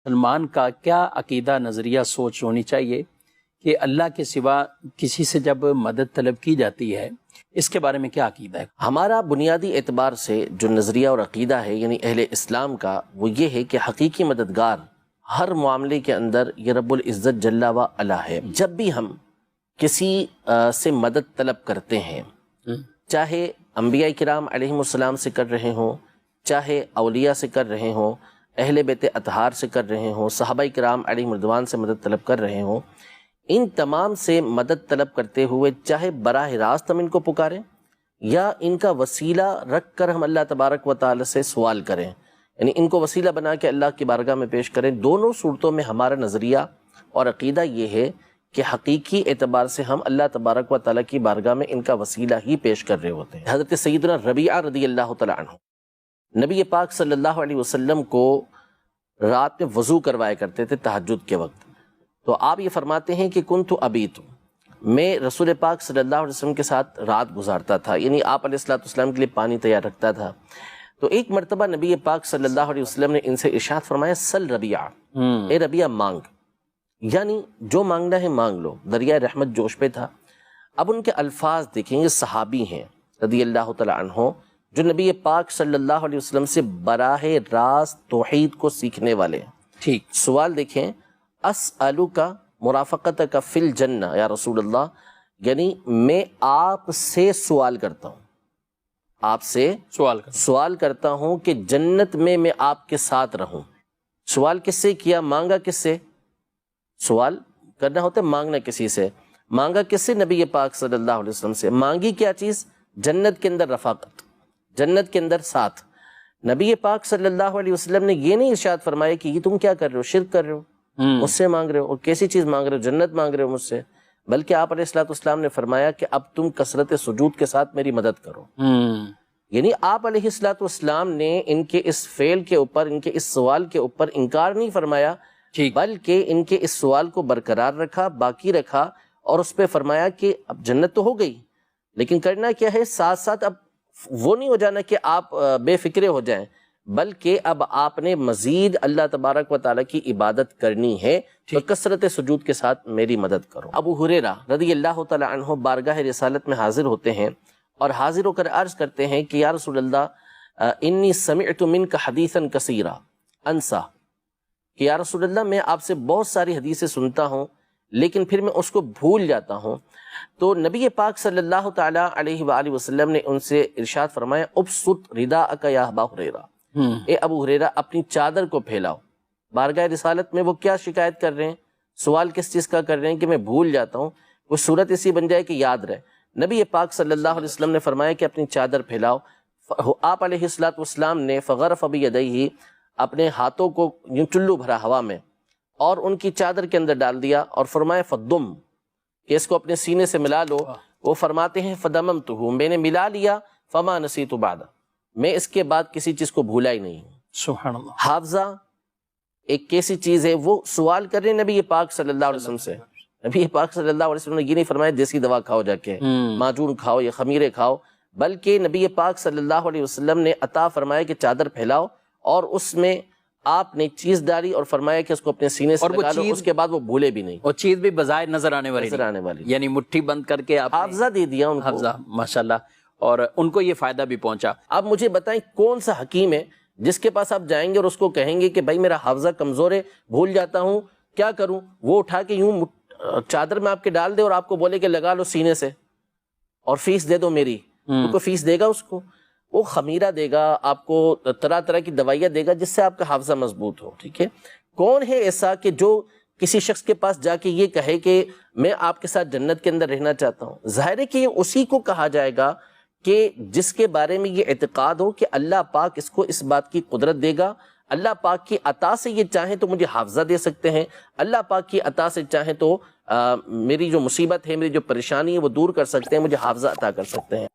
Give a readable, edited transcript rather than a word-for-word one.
مسلمان کا کیا عقیدہ نظریہ سوچ ہونی چاہیے کہ اللہ کے سوا کسی سے جب مدد طلب کی جاتی ہے، اس کے بارے میں کیا عقیدہ ہے؟ ہمارا بنیادی اعتبار سے جو نظریہ اور عقیدہ ہے یعنی اہل اسلام کا، وہ یہ ہے کہ حقیقی مددگار ہر معاملے کے اندر یہ رب العزت جل و علا ہے۔ جب بھی ہم کسی سے مدد طلب کرتے ہیں، چاہے انبیاء کرام علیہم السلام سے کر رہے ہوں، چاہے اولیاء سے کر رہے ہوں، اہل بیت اطہار سے کر رہے ہوں، صحابہ کرام علیہم رضوان سے مدد طلب کر رہے ہوں، ان تمام سے مدد طلب کرتے ہوئے چاہے براہ راست ہم ان کو پکاریں یا ان کا وسیلہ رکھ کر ہم اللہ تبارک و تعالی سے سوال کریں، یعنی ان کو وسیلہ بنا کے اللہ کی بارگاہ میں پیش کریں، دونوں صورتوں میں ہمارا نظریہ اور عقیدہ یہ ہے کہ حقیقی اعتبار سے ہم اللہ تبارک و تعالی کی بارگاہ میں ان کا وسیلہ ہی پیش کر رہے ہوتے ہیں۔ حضرت سیدنا ربیعہ رضی اللہ تعالیٰ عنہ نبی پاک صلی اللہ علیہ وسلم کو رات میں وضو کروایا کرتے تھے تہجد کے وقت، تو آپ یہ فرماتے ہیں کہ کنت ابیت، میں رسول پاک صلی اللہ علیہ وسلم کے ساتھ رات گزارتا تھا، یعنی آپ علیہ السلام کے لیے پانی تیار رکھتا تھا۔ تو ایک مرتبہ نبی پاک صلی اللہ علیہ وسلم نے ان سے ارشاد فرمایا سل ربیعہ، اے ربیعہ مانگ، یعنی جو مانگنا ہے مانگ لو، دریائے رحمت جوش پہ تھا۔ اب ان کے الفاظ دیکھیں، یہ صحابی ہیں رضی اللہ تعالیٰ عنہ جو نبی پاک صلی اللہ علیہ وسلم سے براہ راست توحید کو سیکھنے والے ہیں۔ ٹھیک، سوال دیکھیں، اسألک مرافقتک فی الجنہ یا رسول اللہ، یعنی میں آپ سے سوال کرتا ہوں، آپ سے سوال کرتا ہوں کہ جنت میں آپ کے ساتھ رہوں۔ سوال کس سے کیا؟ مانگا کس سے؟ سوال کرنا ہوتا ہے مانگنا کسی سے، مانگا کس سے؟ نبی پاک صلی اللہ علیہ وسلم سے۔ مانگی کیا چیز؟ جنت کے اندر رفاقت، جنت کے اندر ساتھ۔ نبی پاک صلی اللہ علیہ وسلم نے یہ نہیں ارشاد فرمایا کہ یہ تم کیا کر رہے ہو، شرک کر رہے ہو، مجھ سے مانگ رہے ہو، اور کیسی چیز مانگ رہے ہو؟ جنت مانگ رہے ہو مجھ سے، بلکہ آپ علیہ السلام نے فرمایا کہ اب تم کثرت سجود کے ساتھ میری مدد کرو۔ یعنی آپ علیہ السلام نے ان کے اس فعل کے اوپر، ان کے اس سوال کے اوپر انکار نہیں فرمایا، بلکہ ان کے اس سوال کو برقرار رکھا، باقی رکھا، اور اس پہ فرمایا کہ اب جنت تو ہو گئی، لیکن کرنا کیا ہے؟ ساتھ ساتھ اب وہ نہیں ہو جانا کہ آپ بے فکرے ہو جائیں، بلکہ اب آپ نے مزید اللہ تبارک و تعالیٰ کی عبادت کرنی ہے، تو کثرت سجود کے ساتھ میری مدد کرو۔ ابو ہریرہ رضی اللہ تعالیٰ عنہ بارگاہ رسالت میں حاضر ہوتے ہیں اور حاضر ہو کر عرض کرتے ہیں کہ یا رسول اللہ انی سمعت منک حدیثا کثیرا انسا، کہ یا رسول اللہ میں آپ سے بہت ساری حدیثیں سنتا ہوں لیکن پھر میں اس کو بھول جاتا ہوں۔ تو نبی پاک صلی اللہ تعالیٰ علیہ وآلہ وسلم نے ان سے ارشاد فرمایا ابسط رداءک یا ابا ہریرہ، اے ابو ہریرہ اپنی چادر کو پھیلاؤ۔ بارگاہ رسالت میں وہ کیا شکایت کر رہے ہیں؟ سوال کس چیز کا کر رہے ہیں کہ میں بھول جاتا ہوں، وہ صورت اسی بن جائے کہ یاد رہے۔ نبی پاک صلی اللہ علیہ وسلم نے فرمایا کہ اپنی چادر پھیلاؤ۔ آپ علیہ السلام نے فغرف بیدیہ، اپنے ہاتھوں کو یوں چلو بھرا ہوا میں اور ان کی چادر کے اندر ڈال دیا اور فرمایا فضم، کہ اس کو اپنے سینے سے ملا لو۔ وہ فرماتے ہیں فدممتہ، میں نے ملا لیا، فما نسیت بعد، میں اس کے بعد کسی چیز کو بھولا ہی نہیں۔ سبحان اللہ۔ حافظہ ایک کیسی چیز ہے؟ وہ سوال کر رہے ہیں نبی پاک صلی اللہ علیہ وسلم سے۔ نبی پاک صلی اللہ علیہ وسلم نے یہ نہیں فرمایا دیسی دوا کھاؤ جا کے، معجون کھاؤ یا خمیرے کھاؤ، بلکہ نبی پاک صلی اللہ علیہ وسلم نے عطا فرمایا کہ چادر پھیلاؤ، اور اس میں آپ نے چیز ڈالی اور فرمایا کہ اس کو اپنے سینے سے لگا لو، اس کے بعد وہ بھولے بھی نہیں۔ اور چیز بھی بظاہر نظر آنے والی، یعنی مٹھی بند کر کے آپ حافظہ دے دیا ان کو، حافظہ ماشاءاللہ، اور ان کو یہ فائدہ بھی پہنچا۔ آپ مجھے بتائیں کون سا حکیم ہے جس کے پاس آپ جائیں گے اور اس کو کہیں گے کہ بھائی میرا حافظہ کمزور ہے، بھول جاتا ہوں، کیا کروں؟ وہ اٹھا کے یوں چادر میں آپ کے ڈال دے اور آپ کو بولے کہ لگا لو سینے سے اور فیس دے دو میری، تو کوئی فیس دے گا اس کو؟ وہ خمیرہ دے گا آپ کو، طرح طرح کی دوائیاں دے گا جس سے آپ کا حافظہ مضبوط ہو۔ ٹھیک ہے، کون ہے ایسا کہ جو کسی شخص کے پاس جا کے یہ کہے کہ میں آپ کے ساتھ جنت کے اندر رہنا چاہتا ہوں؟ ظاہر ہے کہ یہ اسی کو کہا جائے گا کہ جس کے بارے میں یہ اعتقاد ہو کہ اللہ پاک اس کو اس بات کی قدرت دے گا، اللہ پاک کی عطا سے یہ چاہیں تو مجھے حافظہ دے سکتے ہیں، اللہ پاک کی عطا سے چاہیں تو میری جو مصیبت ہے، میری جو پریشانی ہے وہ دور کر سکتے ہیں، مجھے حافظہ عطا کر سکتے ہیں۔